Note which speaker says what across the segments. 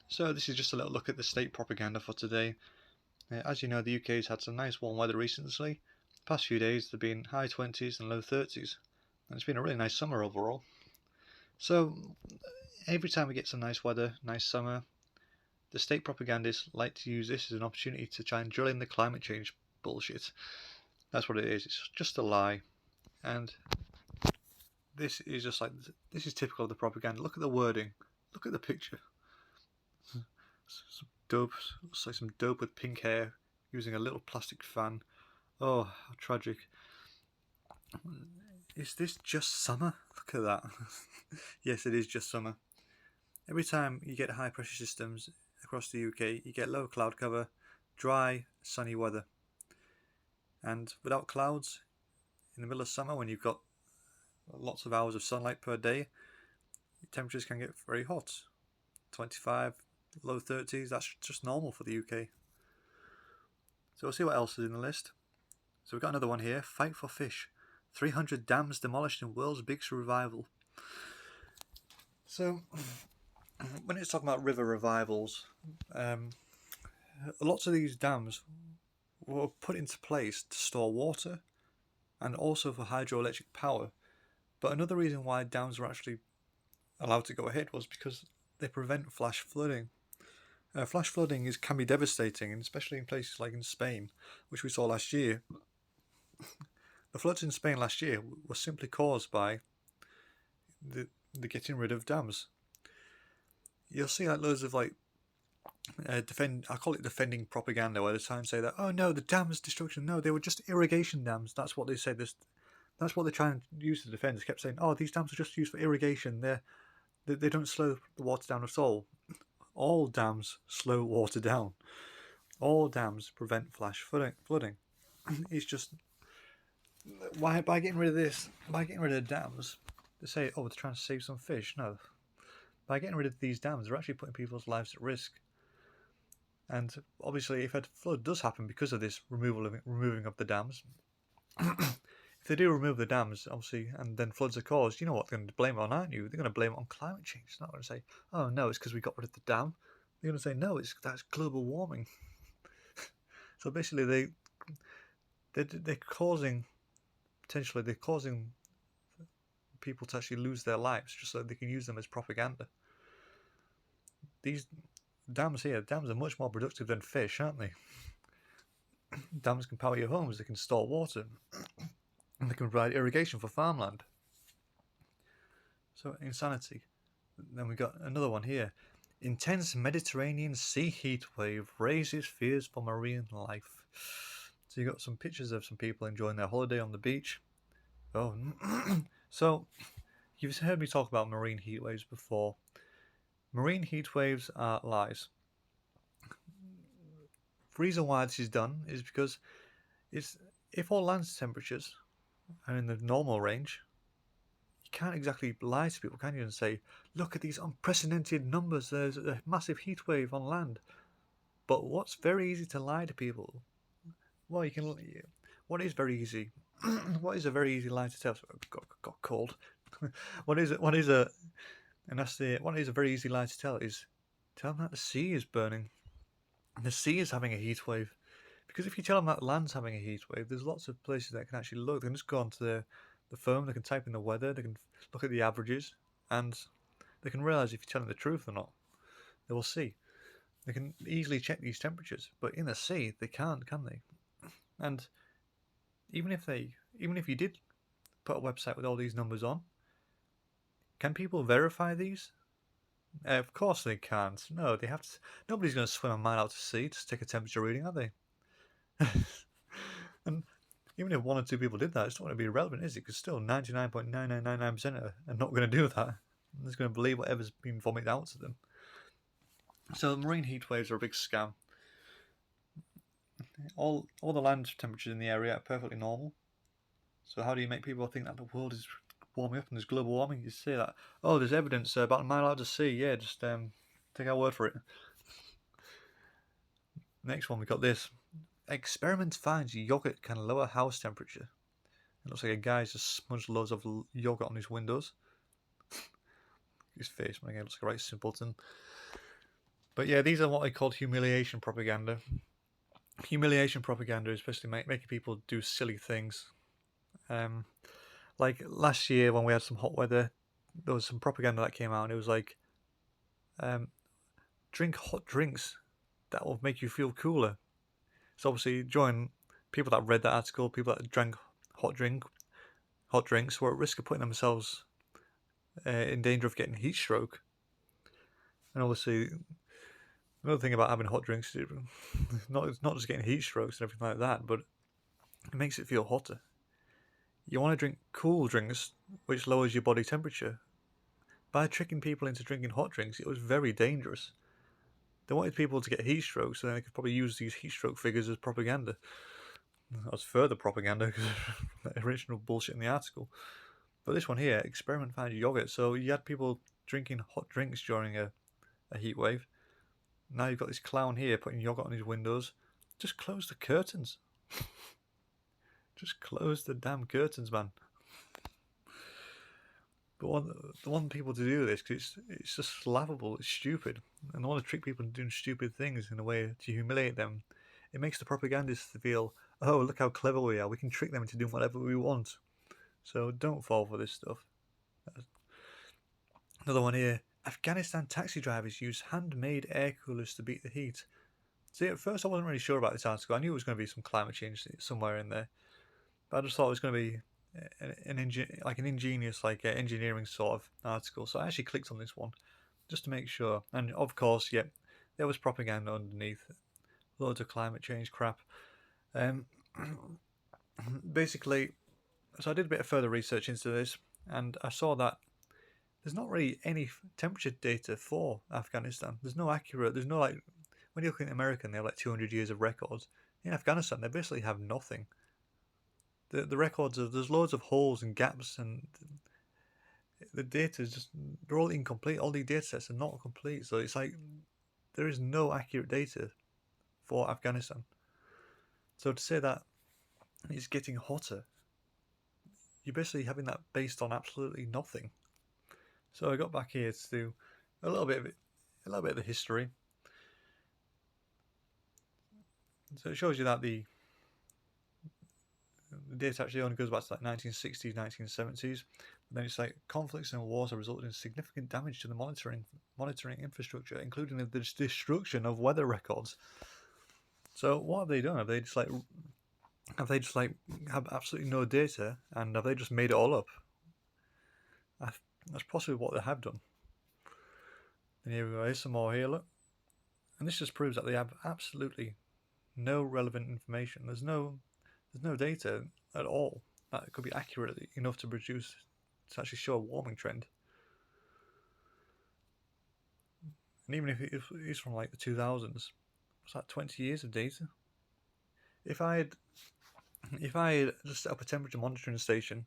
Speaker 1: So this is just a little look at the state propaganda for today. As you know, the UK has had some nice warm weather recently. The past few days there have been high 20s and low 30s, and it's been a really nice summer overall. So every time we get some nice weather, nice summer, the state propagandists like to use this as an opportunity to try and drill in the climate change bullshit. That's what it is. It's just a lie. And this is typical of the propaganda. Look at the wording. Look at the picture. Some dope, looks like some dope with pink hair using a little plastic fan. Oh, how tragic. Is this just summer? Look at that. Yes, it is just summer. Every time you get high pressure systems across the UK, you get low cloud cover, dry, sunny weather. And without clouds, in the middle of summer, when you've got lots of hours of sunlight per day, temperatures can get very hot. 25, low 30s, that's just normal for the UK. So we'll see what else is in the list. So we've got another one here, Fight for Fish. 300 dams demolished in world's biggest revival. So, when it's talking about river revivals, lots of these dams were put into place to store water and also for hydroelectric power. But another reason why dams were actually allowed to go ahead was because they prevent flash flooding. Flash flooding can be devastating, and especially in places like in Spain, which we saw last year. The floods in Spain last year were simply caused by the getting rid of dams. You'll see like loads of I call it defending propaganda, where they try and say that, oh no, the dams destruction, no, they were just irrigation dams. That's what they say. That's what they're trying to use to defend. They kept saying, oh, these dams are just used for irrigation. They don't slow the water down at all. All dams slow water down. All dams prevent flash flooding. It's just why by getting rid of this, by getting rid of dams, they say, oh, they're trying to save some fish. No, by getting id of these dams, they're actually putting people's lives at risk. And obviously, if a flood does happen because of this removing of the dams, if they do remove the dams, obviously, and then floods are caused, you know what they're going to blame it on, aren't you? They're going to blame it on climate change. They're not going to say, oh no, it's because we got rid of the dam. They're going to say, no, that's global warming. So basically, they're causing people to actually lose their lives just so they can use them as propaganda. These dams are much more productive than fish, aren't they? Dams can power your homes, they can store water, and they can provide irrigation for farmland. So, insanity. Then we got another one here. Intense Mediterranean sea heat wave raises fears for marine life. So you got some pictures of some people enjoying their holiday on the beach. Oh, so you've heard me talk about marine heat waves before. Marine heat waves are lies. The reason why this is done is because if all land temperatures are in the normal range, you can't exactly lie to people, can you, and say, look at these unprecedented numbers, there's a massive heat wave on land. But what's very easy to lie to people? Well, what is very easy? What is a very easy lie to tell? Sorry, got cold. What is a very easy lie to tell is tell them that the sea is burning. And the sea is having a heat wave. Because if you tell them that land's having a heat wave, there's lots of places that can actually look. They can just go onto the phone, they can type in the weather, they can look at the averages, and they can realise if you're telling the truth or not. They will see. They can easily check these temperatures, but in the sea they can't, can they? And even if you did put a website with all these numbers on, can people verify these? Of course they can't. No, they have to. Nobody's going to swim a mile out to sea to take a temperature reading, are they? And even if one or two people did that, it's not going to be irrelevant, is it? Because still 99.9999% are not going to do that. They're just going to believe whatever's been vomited out to them. So marine heat waves are a big scam. All the land temperatures in the area are perfectly normal. So how do you make people think that the world is warming up and there's global warming? You say that, oh, there's evidence about a mile out to sea. Yeah, just take our word for it. Next one, we got this. Experiment finds yogurt can lower house temperature. It looks like a guy's just smudged loads of yogurt on his windows. His face, man, it looks like a right simpleton. But yeah, these are what I call humiliation propaganda. Humiliation propaganda is basically making people do silly things. Like last year when we had some hot weather, there was some propaganda that came out, and it was like, drink hot drinks that will make you feel cooler. So obviously, during people that read that article, people that drank hot drinks were at risk of putting themselves in danger of getting heat stroke. And obviously, another thing about having hot drinks is it's not just getting heat strokes and everything like that, but it makes it feel hotter. You want to drink cool drinks, which lowers your body temperature. By tricking people into drinking hot drinks, it was very dangerous. They wanted people to get heat strokes, so then they could probably use these heat stroke figures as propaganda. That was further propaganda because the original bullshit in the article. But this one here, experiment found yogurt. So you had people drinking hot drinks during a heat wave. Now you've got this clown here putting yogurt on his windows. Just close the curtains. Just close the damn curtains, man. But they want people to do this because it's just laughable, it's stupid. And they want to trick people into doing stupid things in a way to humiliate them. It makes the propagandists feel, oh, look how clever we are. We can trick them into doing whatever we want. So don't fall for this stuff. Another one here. Afghanistan taxi drivers use handmade air coolers to beat the heat. See, at first I wasn't really sure about this article. I knew it was going to be some climate change somewhere in there. But I just thought it was going to be an ingenious engineering sort of article. So I actually clicked on this one just to make sure. And of course, yeah, there was propaganda underneath. Loads of climate change crap. Basically, so I did a bit of further research into this, and I saw that there's not really any temperature data for Afghanistan. There's no like, when you look at America, they have like 200 years of records. In Afghanistan, they basically have nothing. The records there's loads of holes and gaps, and the data is just, they're all incomplete. All the data sets are not complete, so it's like there is no accurate data for Afghanistan. So to say that it's getting hotter, you're basically having that based on absolutely nothing. So I got back here to do a little bit of the history. So it shows you that the data actually only goes back to like 1960s, 1970s. And then it's like conflicts and wars have resulted in significant damage to the monitoring infrastructure, including the destruction of weather records. So what have they done? Have they just have absolutely no data, and have they just made it all up? That's possibly what they have done. And here we go. Here's some more here. Look, and this just proves that they have absolutely no relevant information. There's no data at all that could be accurate enough to actually show a warming trend. And even if it's from like the 2000s, what's that, 20 years of data? If I had just set up a temperature monitoring station,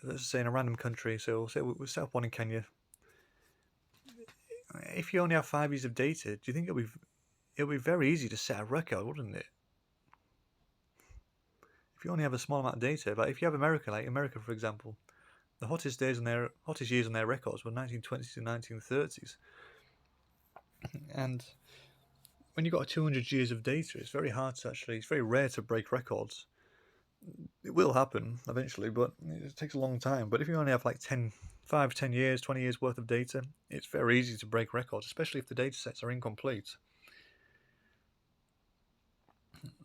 Speaker 1: let's say in a random country, so say we set up one in Kenya. If you only have 5 years of data, do you think it'll be very easy to set a record, wouldn't it? If you only have a small amount of data, but if you have America, like America for example, the hottest years on their records were 1920s to 1930s, and when you've got 200 years of data, it's very rare to break records. It will happen eventually, but it takes a long time. But if you only have like 5, 10 years, 20 years worth of data, it's very easy to break records, especially if the data sets are incomplete.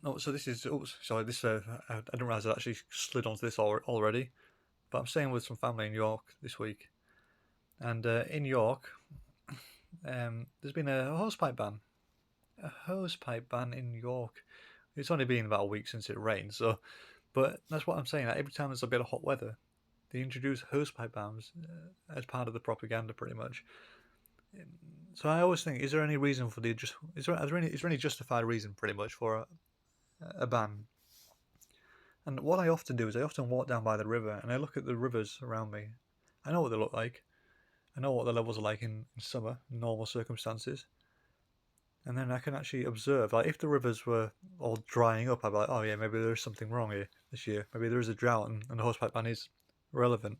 Speaker 1: Oh, so this is, sorry, this I didn't realise I actually slid onto this already. But I'm staying with some family in York this week, and in York, there's been a hosepipe ban. A hosepipe ban in York. It's only been about a week since it rained, so, but that's what I'm saying. Every time there's a bit of hot weather, they introduce hosepipe bans as part of the propaganda, pretty much. So I always think, is there any reason for is there any justified reason, pretty much, for a ban? And what I often do is I often walk down by the river and I look at the rivers around me. I know what they look like. I know what the levels are like in summer, in normal circumstances. And then I can actually observe, like if the rivers were all drying up, I'd be like, oh yeah, maybe there's something wrong here this year. Maybe there is a drought and the hosepipe ban is relevant.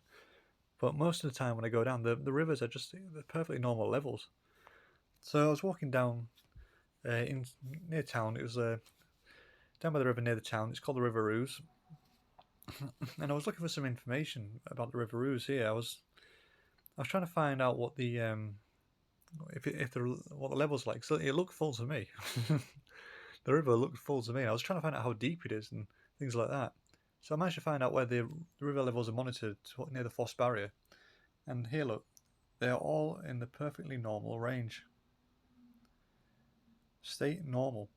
Speaker 1: But most of the time when I go down, the rivers are just they're perfectly normal levels. So I was walking down in near town. It was down by the river near the town. It's called the River Ouse. And I was looking for some information about the River Ouse here. I was trying to find out what the what the level's like. So it looked full to me. The river looked full to me. I was trying to find out how deep it is and things like that. So I managed to find out where the river levels are monitored near the Foss Barrier. And here, look, they are all in the perfectly normal range. State normal.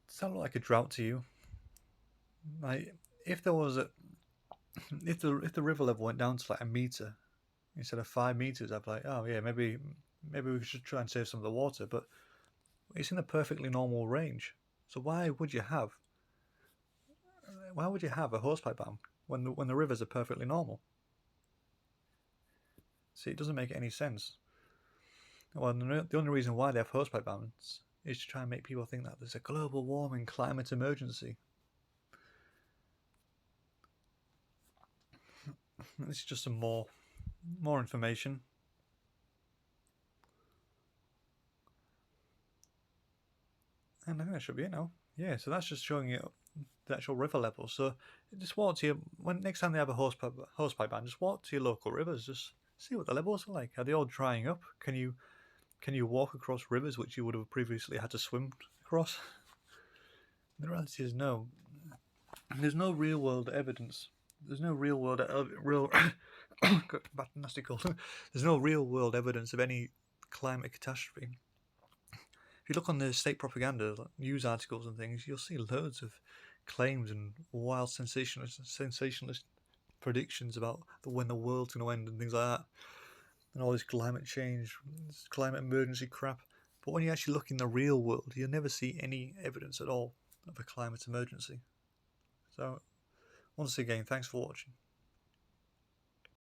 Speaker 1: Does that look like a drought to you? Like, if there was if the river level went down to like a meter instead of 5 meters, I'd be like, oh yeah, maybe we should try and save some of the water. But it's in a perfectly normal range. So why would you have a hosepipe ban when the rivers are perfectly normal? See, it doesn't make any sense. Well, the only reason why they have hosepipe bans is to try and make people think that there's a global warming climate emergency. This is just some more information. And I think that should be it now. Yeah, so that's just showing you the actual river level. So just walk to next time they have a hosepipe ban, just walk to your local rivers. Just see what the levels are like. Are they all drying up? Can you walk across rivers which you would have previously had to swim across? The reality is no. There's no real world evidence. There's no real world nasty cold. There's no real world evidence of any climate catastrophe. If you look on the state propaganda, like news articles and things, you'll see loads of claims and wild sensationalist predictions about when the world's going to end and things like that, and all this climate change, this climate emergency crap. But when you actually look in the real world, you'll never see any evidence at all of a climate emergency. So, once again, thanks for watching.